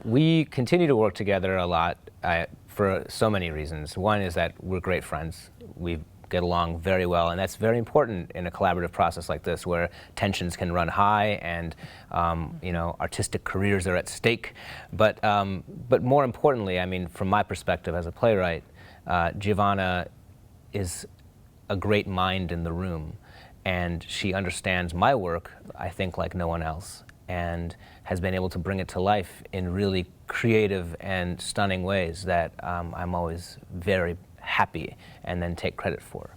We continue to work together a lot for so many reasons. One is that we're great friends. We get along very well, and that's very important in a collaborative process like this, where tensions can run high and you know, artistic careers are at stake. But more importantly, I mean, from my perspective as a playwright, Giovanna is a great mind in the room, and she understands my work, I think, like no one else, and has been able to bring it to life in really creative and stunning ways that I'm always very happy and then take credit for.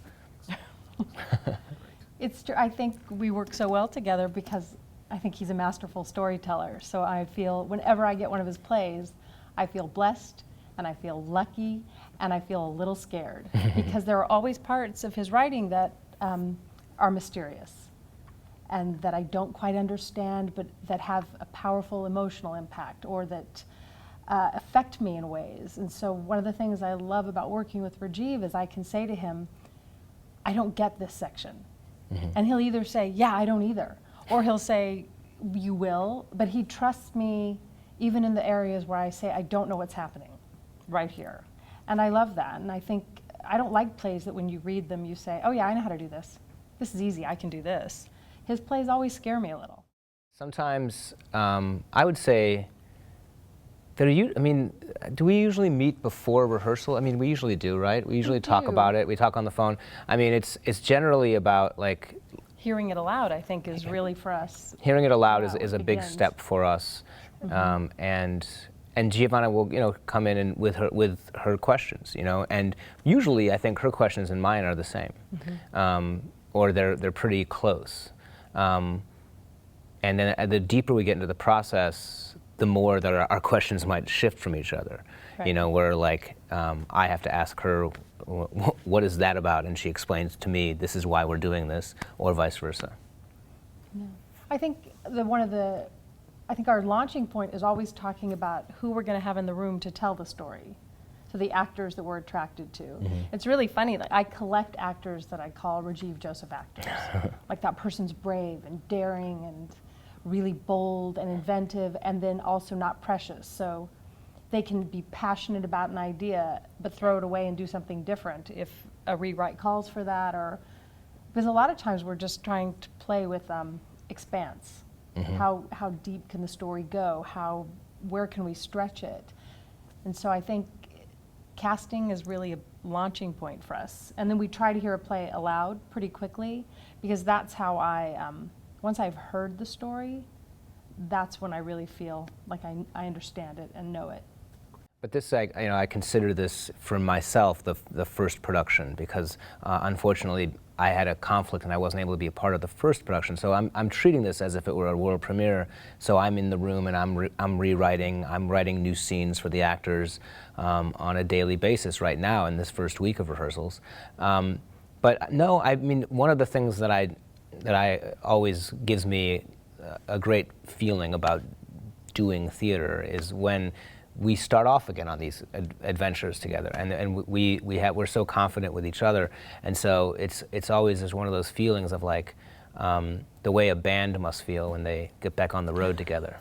It's true. I think we work so well together because I think he's a masterful storyteller. So I feel whenever I get one of his plays, I feel blessed and I feel lucky and I feel a little scared because there are always parts of his writing that are mysterious and that I don't quite understand, but that have a powerful emotional impact or that affect me in ways. And so one of the things I love about working with Rajiv is I can say to him, I don't get this section. And he'll either say, yeah, I don't either. Or he'll say, you will. But he trusts me even in the areas where I say, I don't know what's happening right here. And I love that. And I think, I don't like plays that when you read them, you say, oh yeah, I know how to do this. This is easy, I can do this. His plays always scare me a little. Sometimes I would say, I mean, do we usually meet before rehearsal? I mean, we usually do, right? We usually talk about it. We talk on the phone. I mean, it's generally about like hearing it aloud. I think is really for us. Hearing it aloud is a big step for us, and Giovanna will come in and with her questions, and usually I think her questions and mine are the same, or they're pretty close, and then the deeper we get into the process, the more that our questions might shift from each other. Right. Where like I have to ask her, what is that about? And she explains to me, this is why we're doing this, or vice versa. Yeah. I think I think our launching point is always talking about who we're going to have in the room to tell the story. So the actors that we're attracted to. It's really funny, like I collect actors that I call Rajiv Joseph actors. Like that person's brave and daring and really bold and inventive, and then also not precious. So they can be passionate about an idea, but throw it away and do something different if a rewrite calls for that, or because a lot of times we're just trying to play with expanse. How deep can the story go? Where can we stretch it? And so I think casting is really a launching point for us. And then we try to hear a play aloud pretty quickly, because that's how once I've heard the story, that's when I really feel like I understand it and know it. But this, I consider this for myself the first production, because unfortunately I had a conflict and I wasn't able to be a part of the first production. So I'm treating this as if it were a world premiere. So I'm in the room and I'm rewriting, I'm writing new scenes for the actors on a daily basis right now in this first week of rehearsals. But no, I mean, one of the things that I always gives me a great feeling about doing theater is when we start off again on these adventures together, and we're so confident with each other, and so it's always just one of those feelings of like the way a band must feel when they get back on the road together.